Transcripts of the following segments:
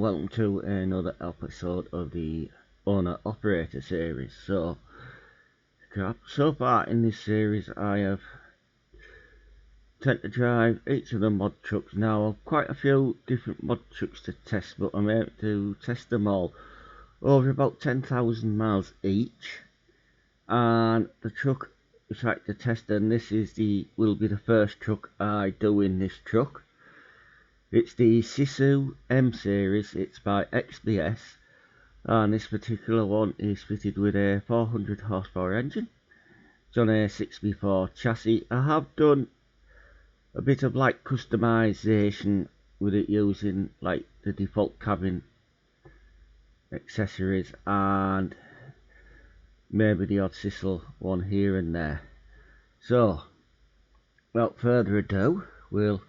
welcome to another episode of the Owner Operator series. So far in this series I have tend to drive each of the mod trucks. Now I've quite a few different mod trucks to test, but I'm able to test them all over about 10,000 miles each. And the truck is like to test, and this will be the first truck I do in this truck. It's the Sisu M series. It's by XBS, and this particular one is fitted with a 400 horsepower engine. It's on a 6x4 chassis. I have done a bit of like customization with it using like the default cabin accessories and maybe the odd sizzle one here and there. So without further ado, we'll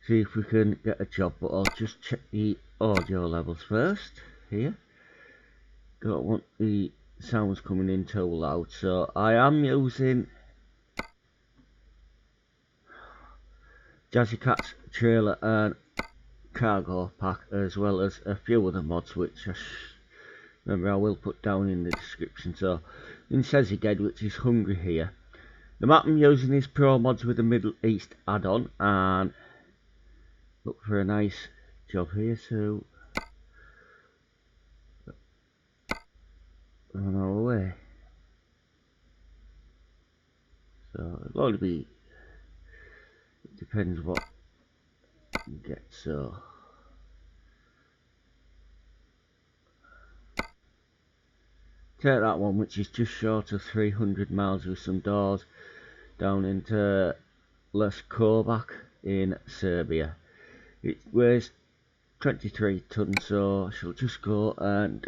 see if we can get a job, but I'll just check the audio levels first here. Don't want the sounds coming in too loud, so I am using Jazzy Cat's trailer and cargo pack, as well as a few other mods which I will put down in the description. So in says again, which is hungry here. The map I'm using is Promods with a Middle East add-on, and look for a nice job here to on our way. So it'll only be, it depends what you get. So take that one, which is just short of 300 miles with some doors, down into Leskovac in Serbia. It weighs 23 tons, so I shall just go and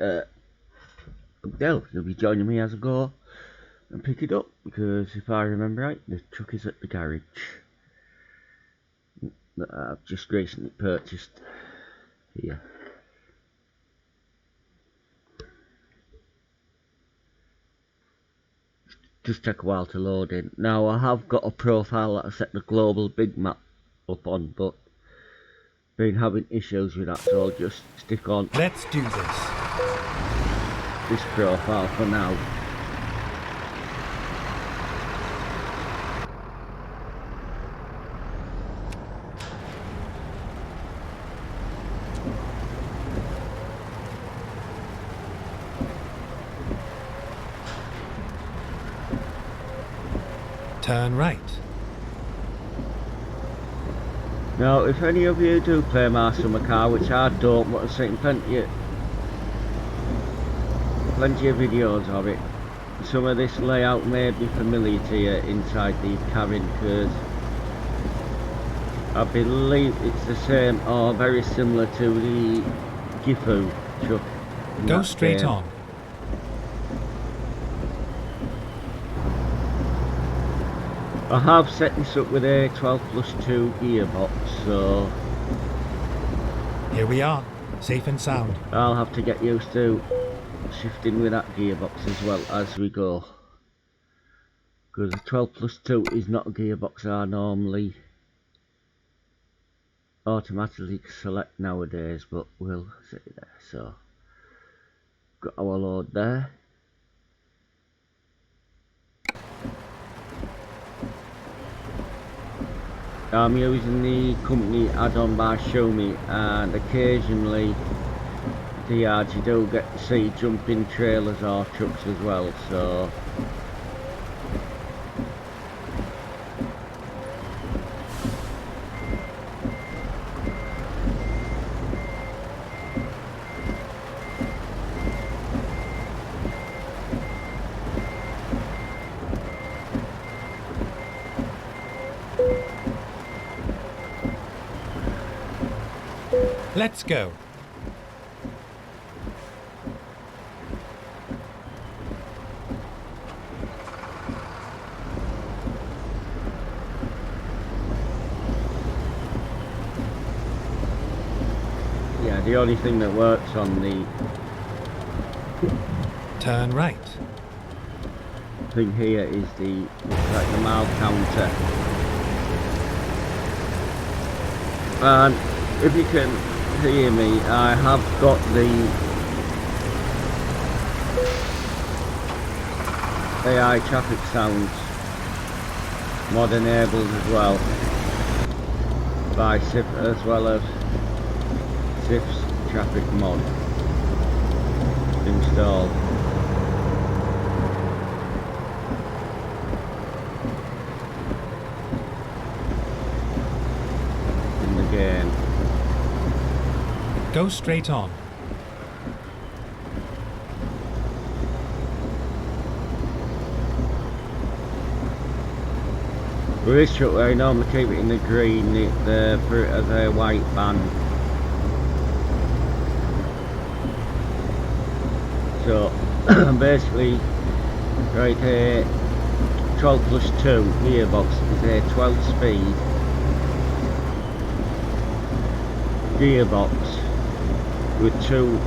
you'll be joining me as I go and pick it up, because if I remember right, the truck is at the garage that I've just recently purchased here. Just take a while to load in. Now I have got a profile that I set the global big map up on, but been having issues with that, so I'll just stick on Let's do this profile for now. Turn right. Now, if any of you do play my summer car, which I don't, but I've seen plenty of videos of it, some of this layout may be familiar to you inside the cabin, because I believe it's the same or very similar to the Geforce truck. Go straight on. I have set this up with a 12+2 gearbox, so here we are, safe and sound. I'll have to get used to shifting with that gearbox as well as we go, because the 12+2 is not a gearbox I normally automatically select nowadays, but we'll set it there. So got our load there. I'm using the company add-on by Xiaomi, and occasionally the yards you do get to see jumping trailers or trucks as well, so let's go. yeah, the only thing that works on the Turn right. thing here is the mile counter, and if you can hear me, I have got the AI traffic sounds mod enabled as well by SIF, as well as SIF's traffic mod installed. In the game. Go straight on. With this truck, I normally keep it in the green, for it as a white band. So basically, right here, 12 plus 2 gearbox is a 12-speed gearbox with 2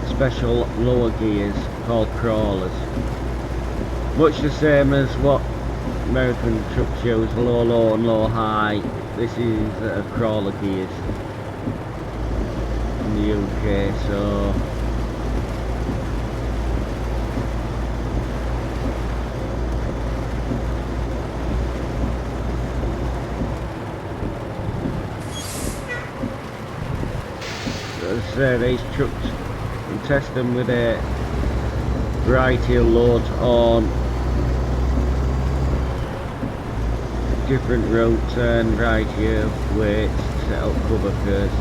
special lower gears called crawlers. Much the same as what American trucks use, low, low and low, high. This is crawler gears in the UK, so as these trucks, you can test them with a variety of loads on different routes and variety of weights to set up cover, because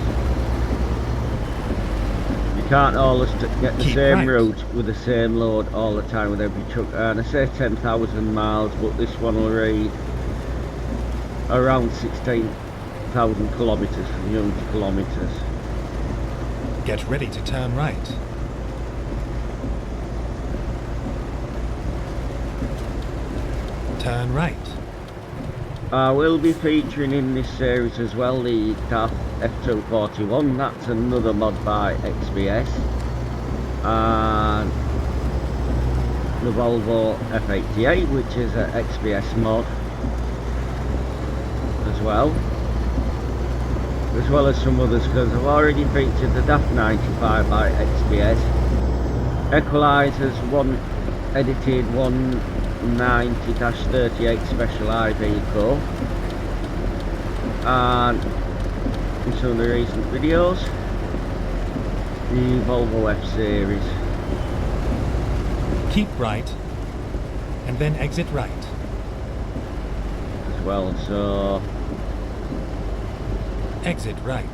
you can't always get the same route with the same load all the time with every truck. And I say 10,000 miles, but this one will read around 16,000 kilometres from unit kilometres. Get ready to turn right. Turn right. I will be featuring in this series as well the DAF F241, that's another mod by XPS, and the Volvo F88, which is an XPS mod as well as some others, because I've already featured the DAF 95 by XPS, Equalizers, one edited 190-38 Special I vehicle, and in some of the recent videos the Volvo F series. Keep right and then exit right as well, so exit right.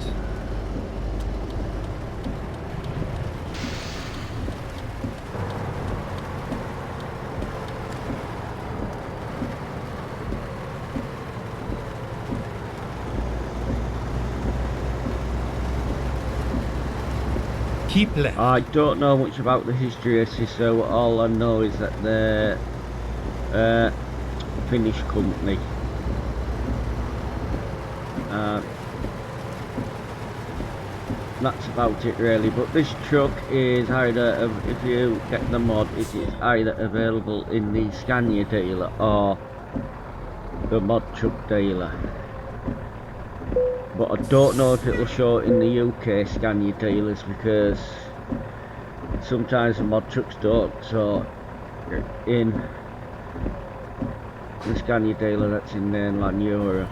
Keep left. I don't know much about the history of Sisu, all I know is that they're a Finnish company. That's about it really, but this truck is either, if you get the mod, it is either available in the Scania dealer or the mod truck dealer. But I don't know if it will show in the UK Scania dealers, because sometimes the mod trucks don't, so in the Scania dealer that's in mainland Europe.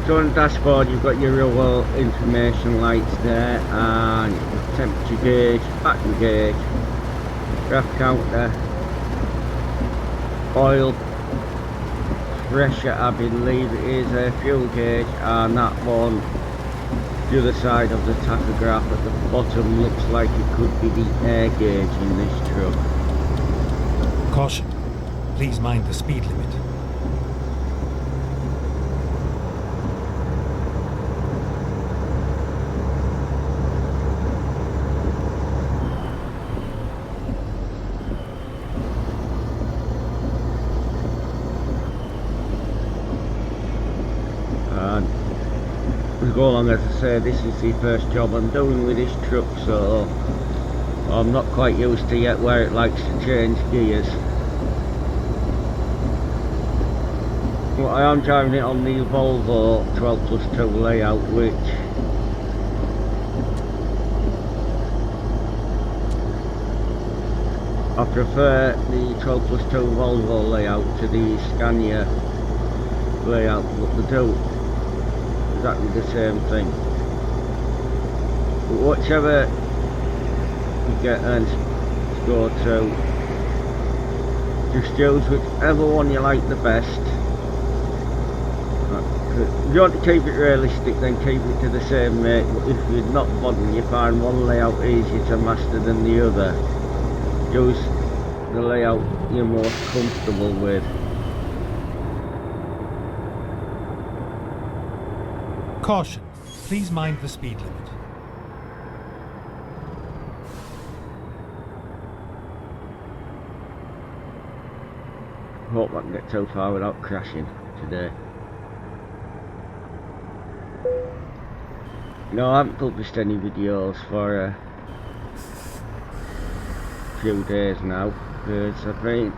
So on the dashboard you've got your real world information lights there, and your temperature gauge, battery gauge, graph counter, oil pressure, I believe it is, a fuel gauge, and that one, the other side of the tachograph at the bottom, looks like it could be the air gauge in this truck. Caution, please mind the speed limit. go along. As I say, this is the first job I'm doing with this truck, so I'm not quite used to yet where it likes to change gears. Well, I am driving it on the Volvo 12+2 layout, which I prefer the 12+2 Volvo layout to the Scania layout, but they do exactly the same thing. But whichever you get and go to, just use whichever one you like the best. If you want to keep it realistic, then keep it to the same make, but if you're not bothering, you find one layout easier to master than the other, use the layout you're most comfortable with. Caution, please mind the speed limit. Hope I can get too far without crashing today. No, I haven't published any videos for a few days now because I've been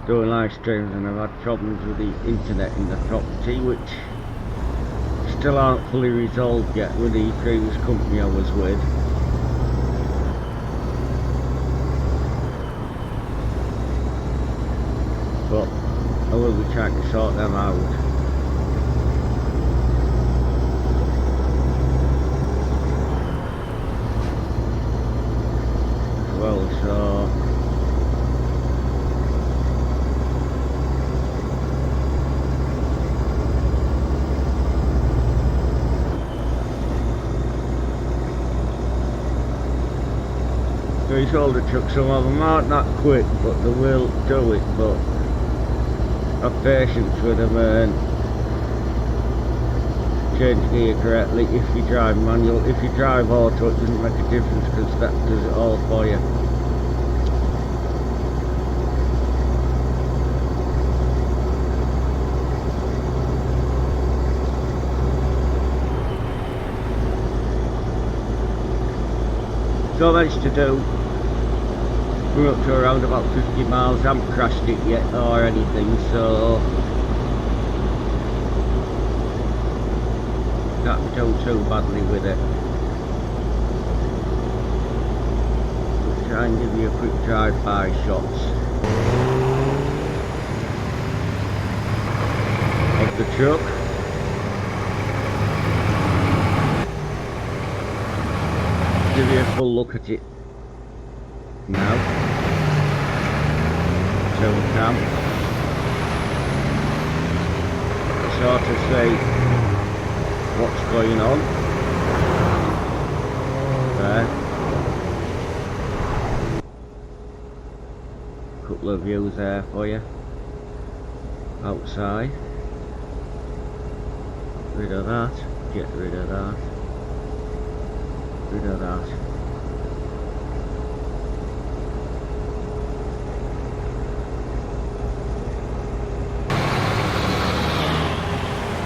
doing live streams and I've had problems with the internet in the property, which still aren't fully resolved yet with the previous company I was with. But I will be trying to sort them out. Well, so these older trucks, some of them aren't that quick, but they will do it. But have patience with them and change gear correctly if you drive manual. If you drive auto, it doesn't make a difference because that does it all for you. So I managed to do, we're up to around about 50 miles, I haven't crashed it yet or anything, so not doing too badly with it. I'll try and give you a quick drive-by shots of the truck. Give you a full look at it now, so we can sort of see what's going on there. Couple of views there for you outside. Rid of that, get rid of that, rid of that.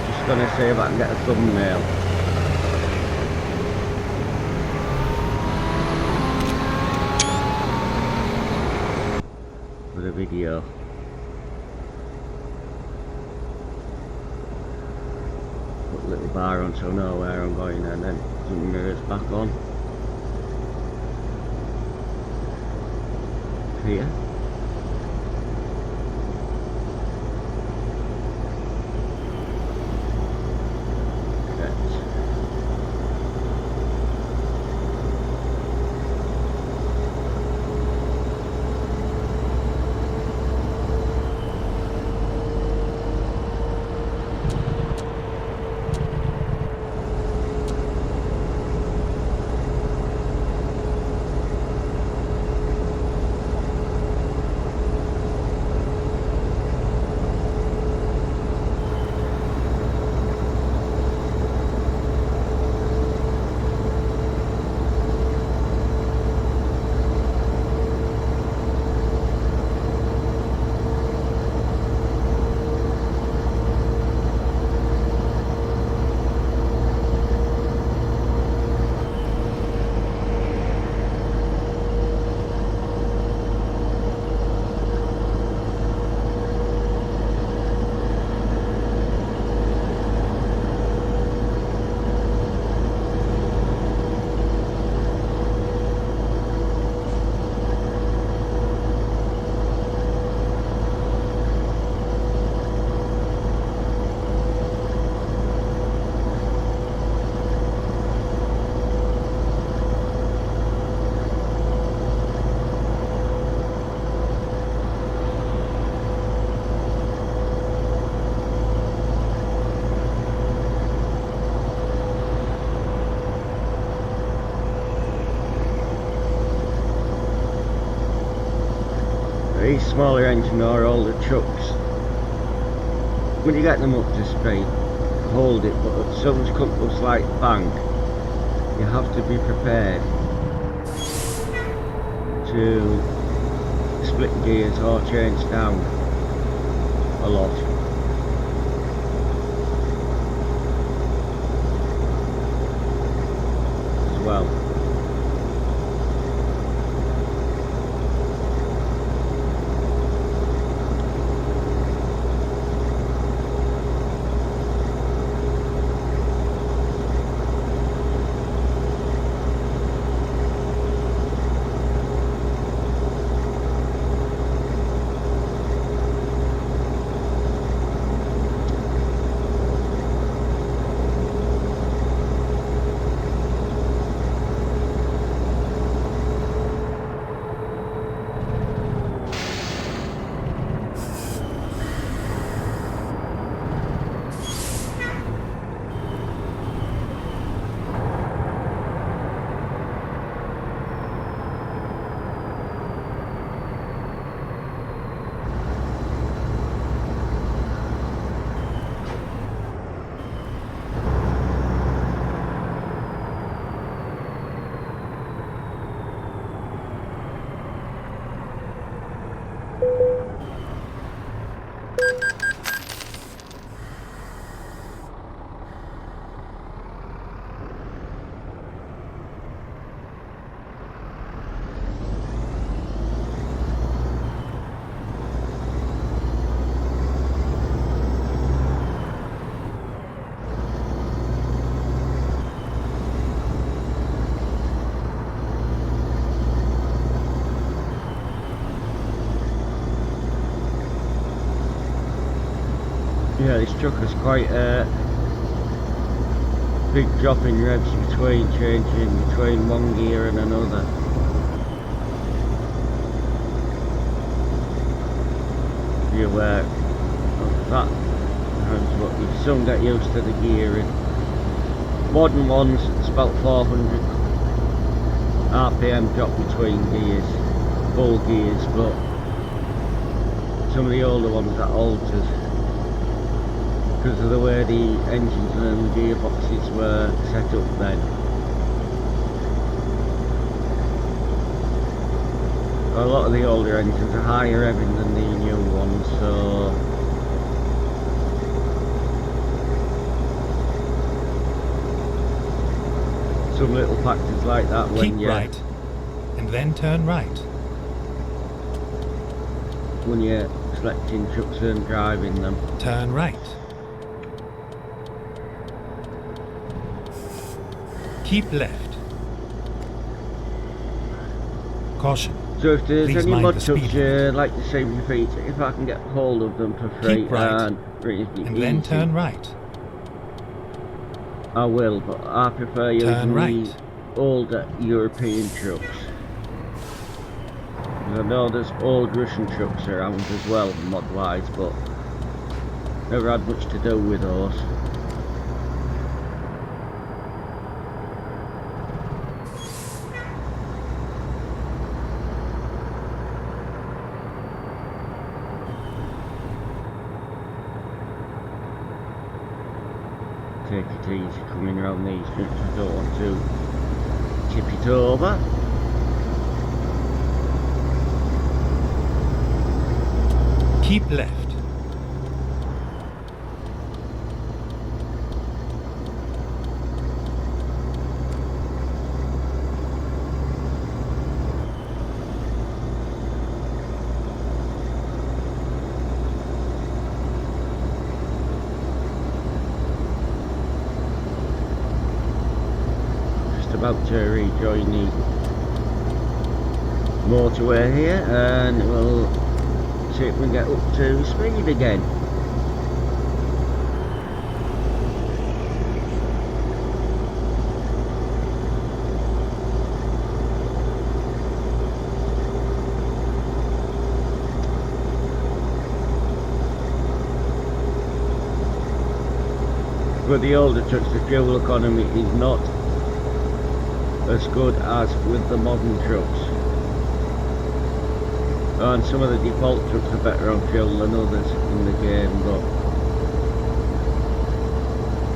Just gonna see if I can get a thumbnail for the video. Put a little bar on so I know where I'm going, and then put the mirrors back on here. these smaller engine or older trucks, when you get them up to speed, hold it, but if something's come to a slight bank, you have to be prepared to split gears or change down a lot. As well. Yeah, this truck has quite a big drop in revs between changing between one gear and another. Be aware of that, but you some get used to the gearing. Modern ones, it's about 400 RPM drop between gears, full gears, but some of the older ones that alters because of the way the engines and gearboxes were set up then. A lot of the older engines are higher revving than the new ones, so some little factors like that when Keep right, and then turn right. When you're selecting trucks and driving them. Turn right. Keep left. Caution. So if there's Please any mind mod the trucks speed limit. you'd like to see me feature, if I can get hold of them for free Keep right, and reasonably and then easy, turn right. I will, but I prefer using right. the older European trucks. I know there's old Russian trucks around as well, mod-wise, but never had much to do with those. Take it easy coming around these jumps, I don't want to tip it over. Keep left. About to rejoin the motorway here and we'll see if we can get up to speed again. For the older trucks, the fuel economy is not as good as with the modern trucks. And some of the default trucks are better on fuel than others in the game, but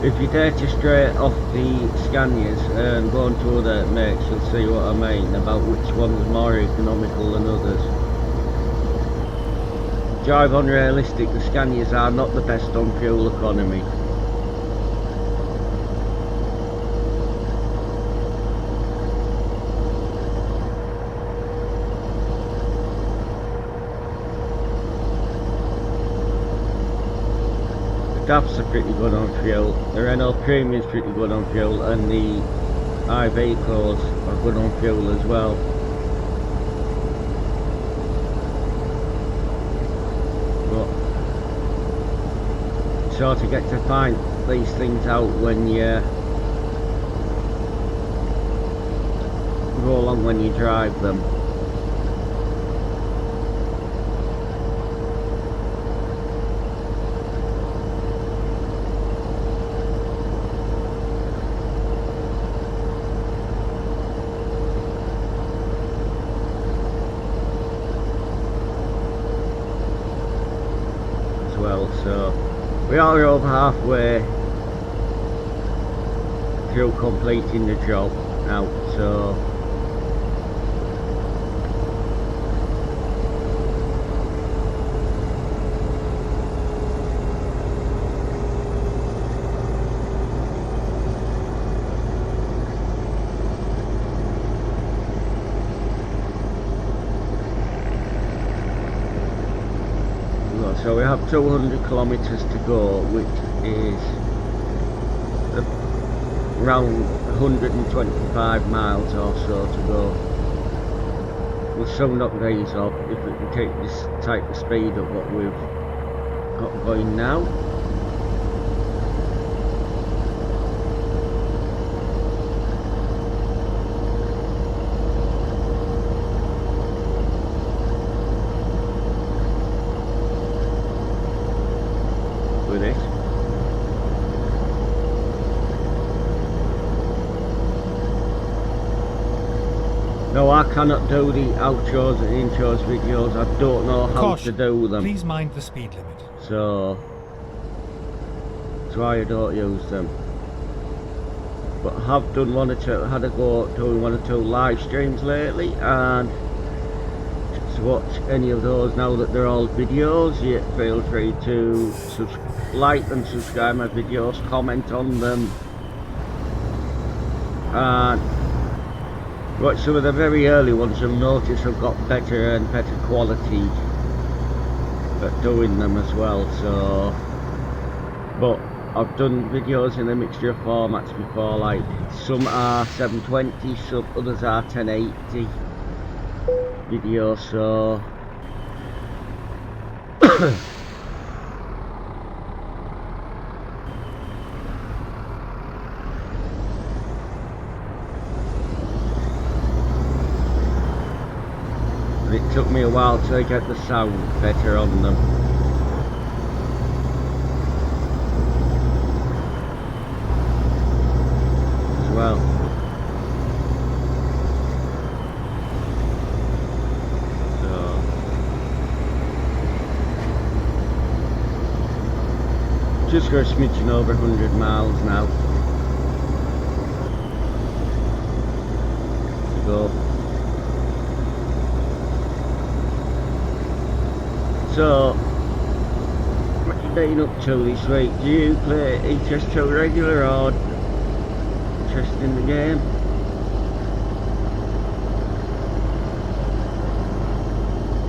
if you dare to stray off the Scanias and go onto other makes, you'll see what I mean about which one's more economical than others. Drive on realistic, the Scanias are not the best on fuel economy. DAFs are pretty good on fuel, the Renault Premium's pretty good on fuel, and the iVehicles are good on fuel as well. But you sort of get to find these things out when you go along, when you drive them. So we are over halfway through completing the job now, so we have 200 kilometers to go, which is around 125 miles or so to go. We'll soon knock these up if we can keep this type of speed at what we've got going now. With it. No, I cannot do the outros and intros videos. I don't know how to do them. Please mind the speed limit. So that's why I don't use them. But I have done one or two, had a go doing one or two live streams lately, and to watch any of those now that they're all videos, you feel free to like and subscribe my videos, comment on them, and watch some of the very early ones. You'll notice I've got better and better quality at doing them as well. So, but I've done videos in a mixture of formats before, like some are 720, some others are 1080 videos, so it took me a while to get the sound better on them. As well. So just got a smidgen over 100 miles now to go. So, what are you getting up to this week? Do you play ETS2 regular or interested in the game?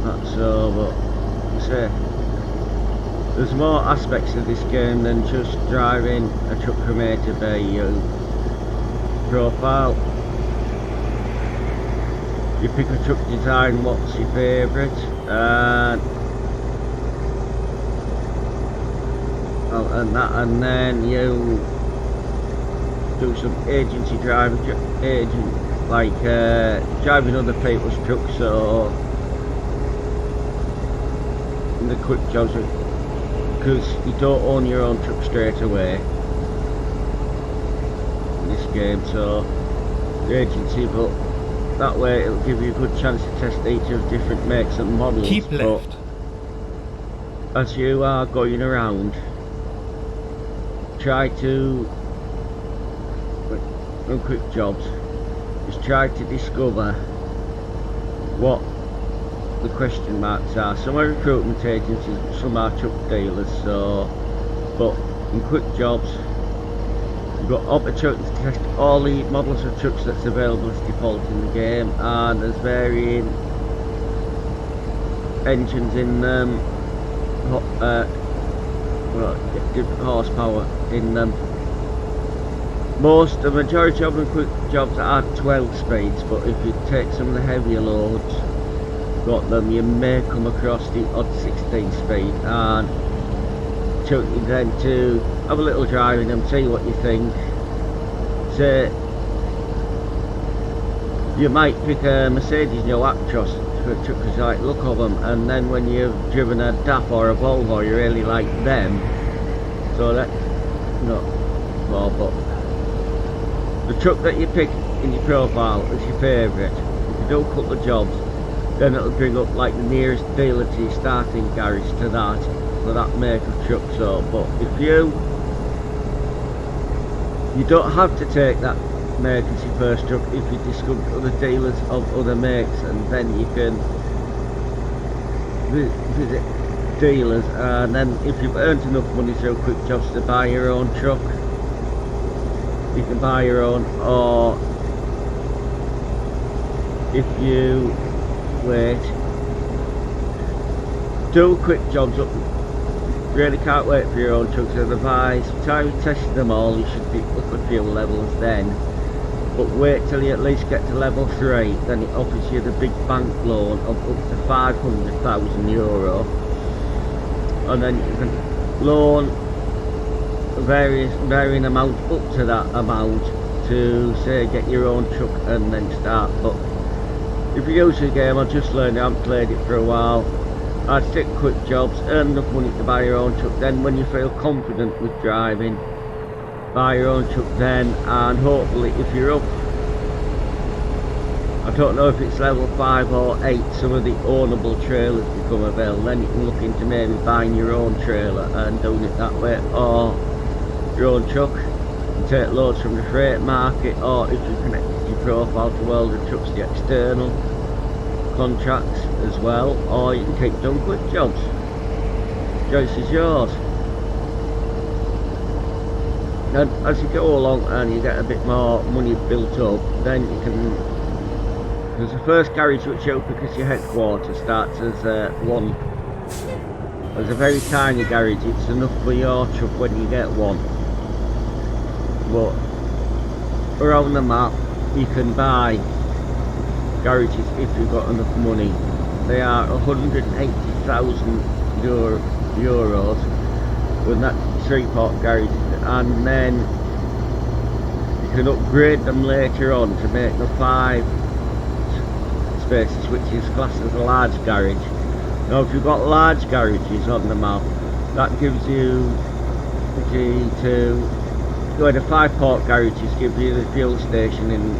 That's so, but I say, there's more aspects of this game than just driving a truck from A to B. You profile, you pick a truck design, what's your favourite, and then you do some agency driving, driving other people's trucks, or in the quick jobs, because you don't own your own truck straight away in this game. So the agency, but that way it'll give you a good chance to test each of different makes and models. Keep left. But as you are going around, try to, on quick jobs, just try to discover what the question marks are. Some are recruitment agencies, some are truck dealers, so, but in quick jobs you've got opportunities to test all the models of trucks that's available as default in the game, and there's varying engines in them, different horsepower in them. The majority of the quick jobs are 12 speeds, but if you take some of the heavier loads, got them, you may come across the odd 16 speed, and you then to have a little drive in them, see what you think. Say you might pick a Mercedes no Actros for a truck because you like the look of them, and then when you've driven a DAF or a Volvo you really like them, so that not more, but the truck that you pick in your profile is your favourite. If you do a couple of jobs, then it'll bring up like the nearest dealer to your starting garage to that, for that make of truck. So, but if you don't have to take that make as your first truck if you discover other dealers of other makes, and then you can visit dealers, and then if you've earned enough money through quick jobs to buy your own truck, you can buy your own, or if you wait, do quick jobs up. Really can't wait for your own trucks. Otherwise, by the time you test them all, you should be up a few levels then. But wait till you at least get to level 3, then it offers you the big bank loan of up to €500,000, and then you can loan varying amount up to that amount to say get your own truck and then start. But if you use the game, I just learned, I haven't played it for a while, I'd stick quick jobs, earn enough money to buy your own truck, then when you feel confident with driving, buy your own truck then, and hopefully if you're up, I don't know if it's level 5 or 8, some of the ownable trailers become available, then you can look into maybe buying your own trailer and doing it that way, or your own truck, and take loads from the freight market, or if you connect your profile to World of Trucks, the external contracts as well, or you can keep doing quick jobs. Choice is yours. And as you go along and you get a bit more money built up, then you can, because the first garage which you pick as your headquarters starts as one, as a very tiny garage. It's enough for your truck when you get one, but around the map you can buy garages if you've got enough money. They are €180,000 with that 3-part garage, and then you can upgrade them later on to make the 5 spaces, which is classed as a large garage. Now if you've got large garages on the map, that gives you the 5-port garages give you the fuel station in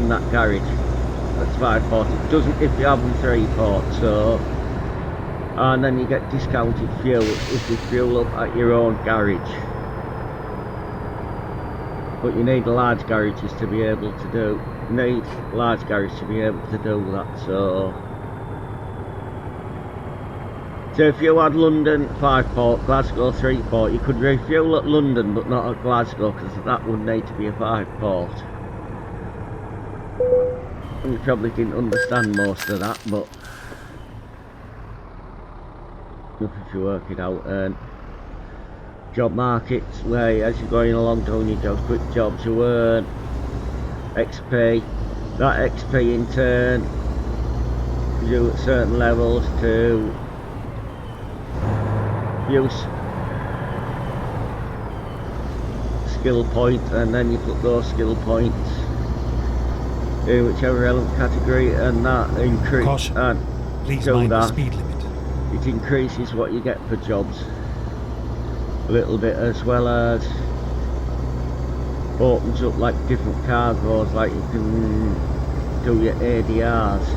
that garage. That's 5-port. It doesn't if you have them 3-port, so, and then you get discounted fuel if you fuel up at your own garage. But you need large garages to be able to do. You need large garages to be able to do that. So if you had London 5-port, Glasgow 3-port, you could refuel at London but not at Glasgow, because that would need to be a 5-port. You probably didn't understand most of that, but if you work it out. And job markets, where as you're going along doing your jobs, quick jobs, you earn XP. That XP in turn you at certain levels to use skill points, and then you put those skill points in whichever relevant category, and that increases. And please mind the speed limit. It increases what you get for jobs a little bit, as well as opens up like different cargoes. Like you can do your ADRs.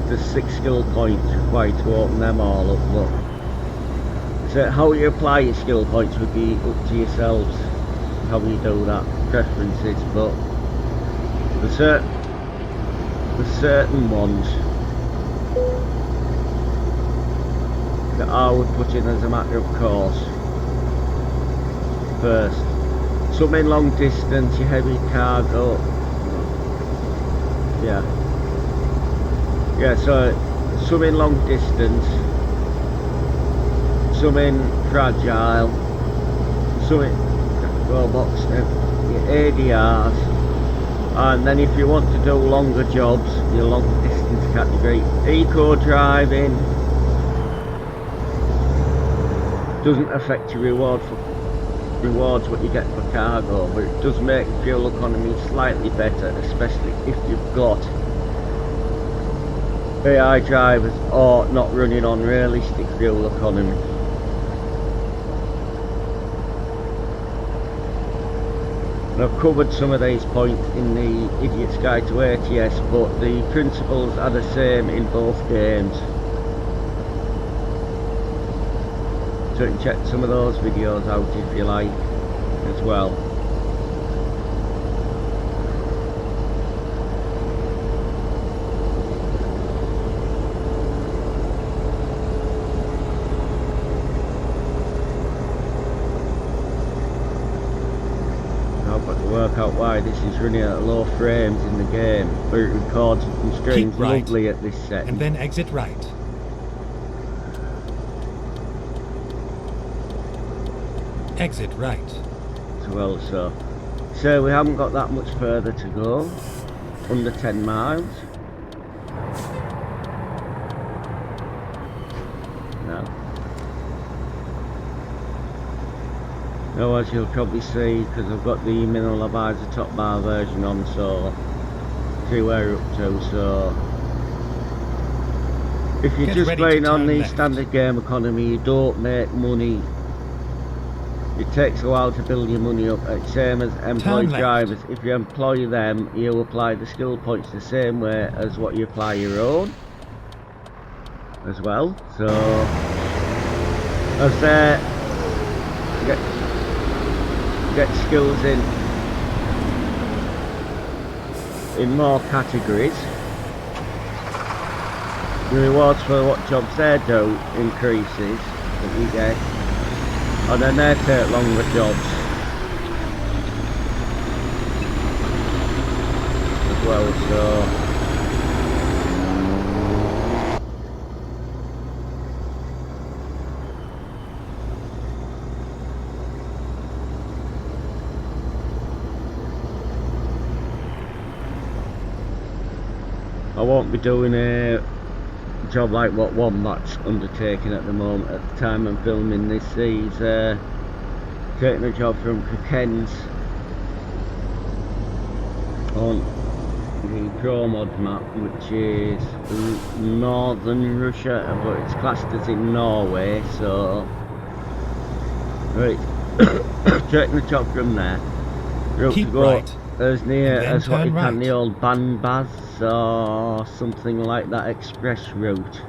There's 6 skill points required to open them all up, but so how you apply your skill points would be up to yourselves, how you do that, preferences, but there's certain ones that I would put in as a matter of course first. Some in long distance, your heavy cargo, yeah, so some in long distance, some in fragile, some in robots, your ADRs, and then if you want to do longer jobs, your long distance category. Eco driving doesn't affect your rewards what you get for cargo, but it does make fuel economy slightly better, especially if you've got AI drivers or not running on realistic fuel economy. And I've covered some of these points in the Idiot's Guide to ATS, but the principles are the same in both games. So you can check some of those videos out if you like as well. I've got to work out why this is running at low frames in the game, but it records and streams right, lovely at this setting. And then exit right. Exit right. Well, so we haven't got that much further to go, under 10 miles. Now as you'll probably see, because I've got the minimal visor top bar version on, so see where we're up to. So if you're just playing on the standard game economy, you don't make money. It takes a while to build your money up, same as employed drivers. If you employ them, you apply the skill points the same way as what you apply your own as well. So as get skills in more categories, the rewards for what jobs they do increases that you get. And then they take longer jobs as well, so I won't be doing a job like what Wombat's undertaking at the moment. At the time I'm filming this, he's taking a job from Ken's on the Promods map, which is northern Russia, but it's classed as in Norway, so right. Taking the job from there. We're Keep to go right, as near as what you can right. the old Banbaz or something like that express route.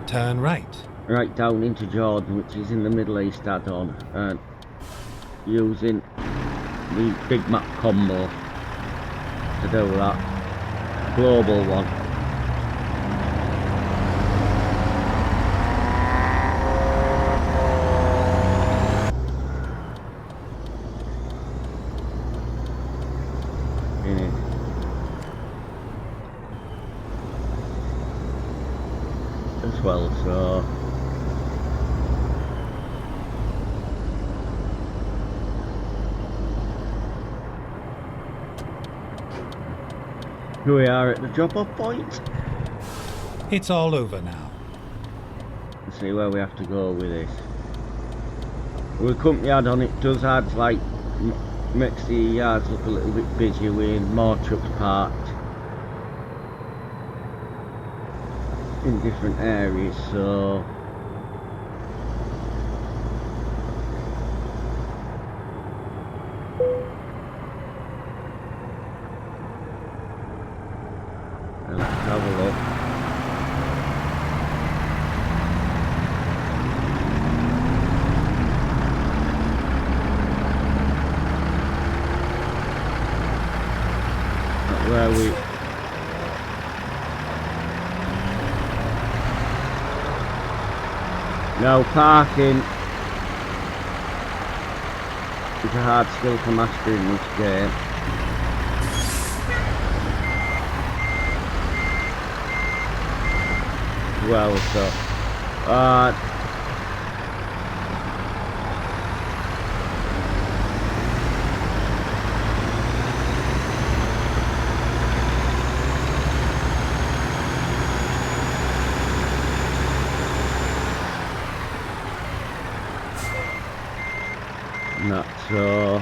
Turn right. Right down into Jordan, which is in the Middle East add-on, and using the big map combo to do that global one. As well, so here we are at the drop-off point. It's all over now. Let's see where we have to go with this. With the company add-on, it does add, like, makes the yards look a little bit busier with more trucks parked in different areas, so let's have a look. Where we now parking is a hard skill to master in this game. Well, so not so.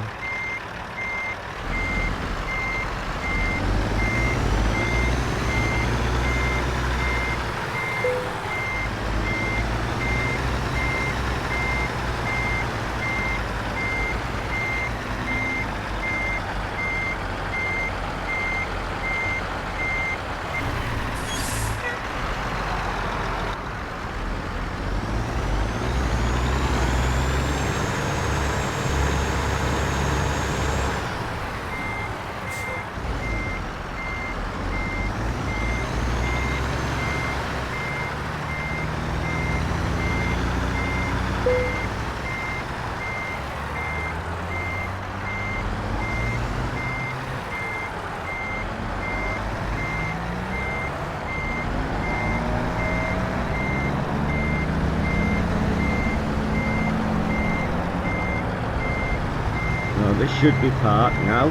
No, this should be parked now.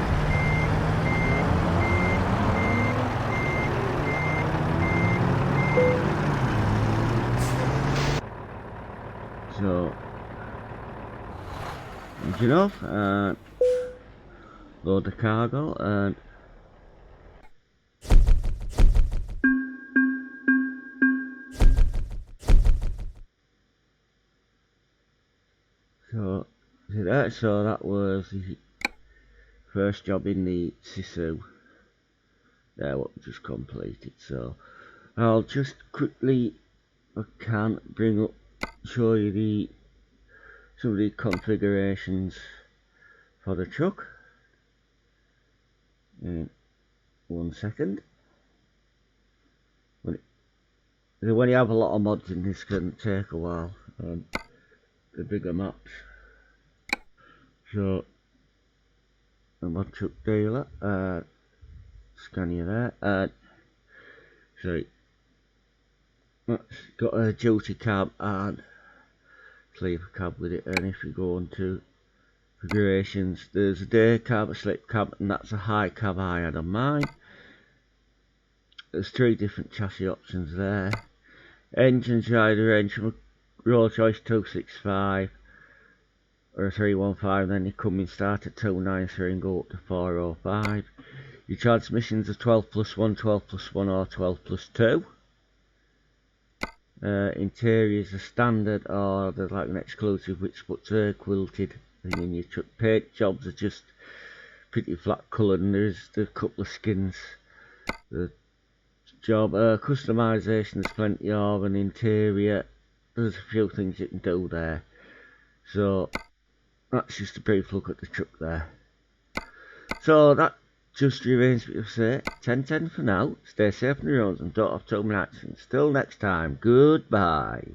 So, engine off, and load the cargo, and so see that. So that was the first job in the Sisu. There, what we just completed. So I'll just quickly, I can bring up, show you some of the configurations for the truck in 1 second. When you have a lot of mods in this, can take a while. The bigger maps. So the mod truck dealer, scan you there. So it's got a duty cab and sleeper cab with it, and if you go into configurations, there's a day cab, a slip cab, and that's a high cab I had on mine. There's 3 different chassis options there. Engines, you either range from a roll choice 265 or a 315, then you come in start at 293 and go up to 405. Your transmissions are 12+1, 12+1 or 12+2. Interiors are standard, or there's like an exclusive which puts quilted thing in your truck. Paint jobs are just pretty flat coloured, and there's a couple of skins. The job customization, there's plenty of, an interior, there's a few things you can do there. So that's just a brief look at the truck there. So that just remains me to say 10-10 for now. Stay safe on the roads and don't have too many accidents. Till next time, goodbye.